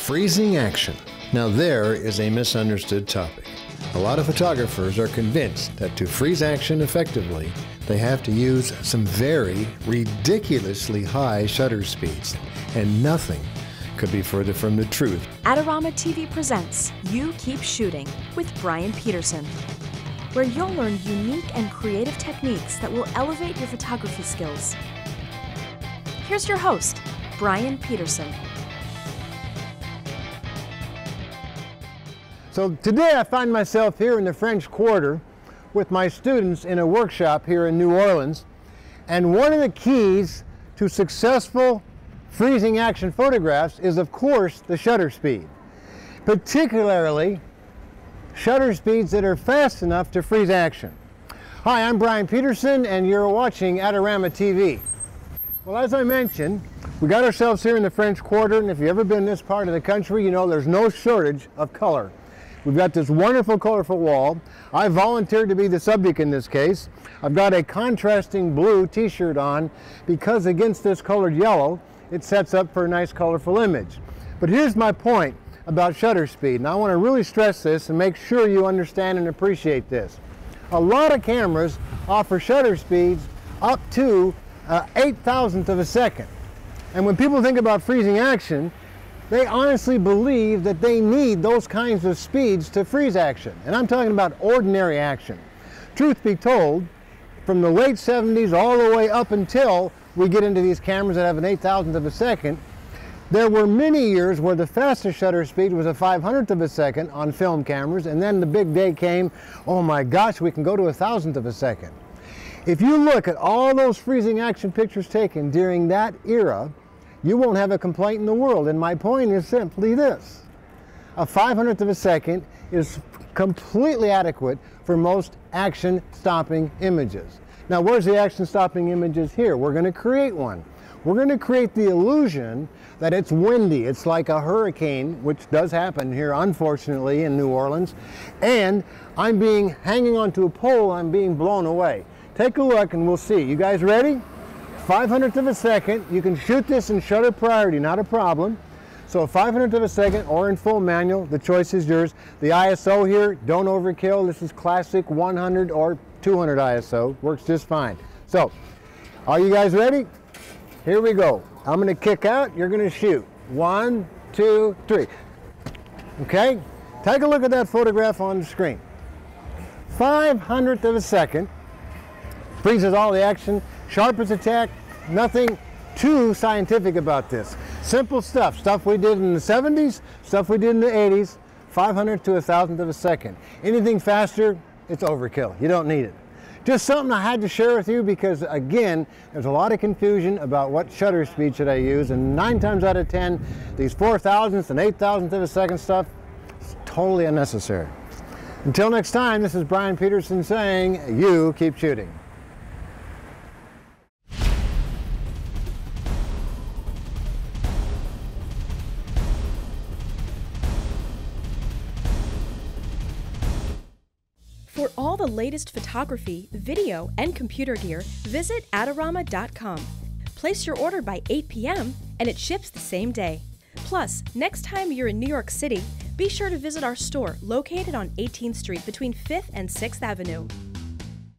Freezing action. Now there is a misunderstood topic. A lot of photographers are convinced that to freeze action effectively, they have to use some very ridiculously high shutter speeds, and nothing could be further from the truth. AdoramaTV presents You Keep Shooting with Bryan Peterson, where you'll learn unique and creative techniques that will elevate your photography skills. Here's your host, Bryan Peterson. So today I find myself here in the French Quarter with my students in a workshop here in New Orleans. And one of the keys to successful freezing action photographs is, of course, the shutter speed. Particularly shutter speeds that are fast enough to freeze action. Hi, I'm Bryan Peterson and you're watching AdoramaTV. Well, as I mentioned, we got ourselves here in the French Quarter, and if you've ever been in this part of the country, you know there's no shortage of color. We've got this wonderful, colorful wall. I volunteered to be the subject in this case. I've got a contrasting blue t-shirt on because against this colored yellow, it sets up for a nice, colorful image. But here's my point about shutter speed, and I want to really stress this and make sure you understand and appreciate this. A lot of cameras offer shutter speeds up to 8,000th of a second. And when people think about freezing action, they honestly believe that they need those kinds of speeds to freeze action. And I'm talking about ordinary action. Truth be told, from the late 70s all the way up until we get into these cameras that have an 8,000th of a second, there were many years where the fastest shutter speed was a 500th of a second on film cameras, and then the big day came, oh my gosh, we can go to 1,000th of a second. If you look at all those freezing action pictures taken during that era, you won't have a complaint in the world. And my point is simply this: a 500th of a second is completely adequate for most action stopping images. Now, where's the action stopping images here? We're going to create one. We're going to create the illusion that it's windy. It's like a hurricane, which does happen here, unfortunately, in New Orleans. And I'm hanging onto a pole, I'm being blown away. Take a look and we'll see. You guys ready? 500th of a second. You can shoot this in shutter priority, not a problem. So a 500th of a second or in full manual, the choice is yours. The ISO here, don't overkill. This is classic 100 or 200 ISO, works just fine. So, are you guys ready? Here we go. I'm gonna kick out, you're gonna shoot. 1, 2, 3. Okay, take a look at that photograph on the screen. 500th of a second, freezes all the action, sharp as a tack, nothing too scientific about this. Simple stuff we did in the 70s, stuff we did in the 80s, 500th to 1,000th of a second. Anything faster, it's overkill. You don't need it. Just something I had to share with you because, again, there's a lot of confusion about what shutter speed should I use, and 9 times out of 10, these 4,000th and 8,000th of a second stuff is totally unnecessary. Until next time, this is Bryan Peterson saying, you keep shooting. For all the latest photography, video, and computer gear, visit Adorama.com. Place your order by 8 p.m. and it ships the same day. Plus, next time you're in New York City, be sure to visit our store located on 18th Street between 5th and 6th Avenue.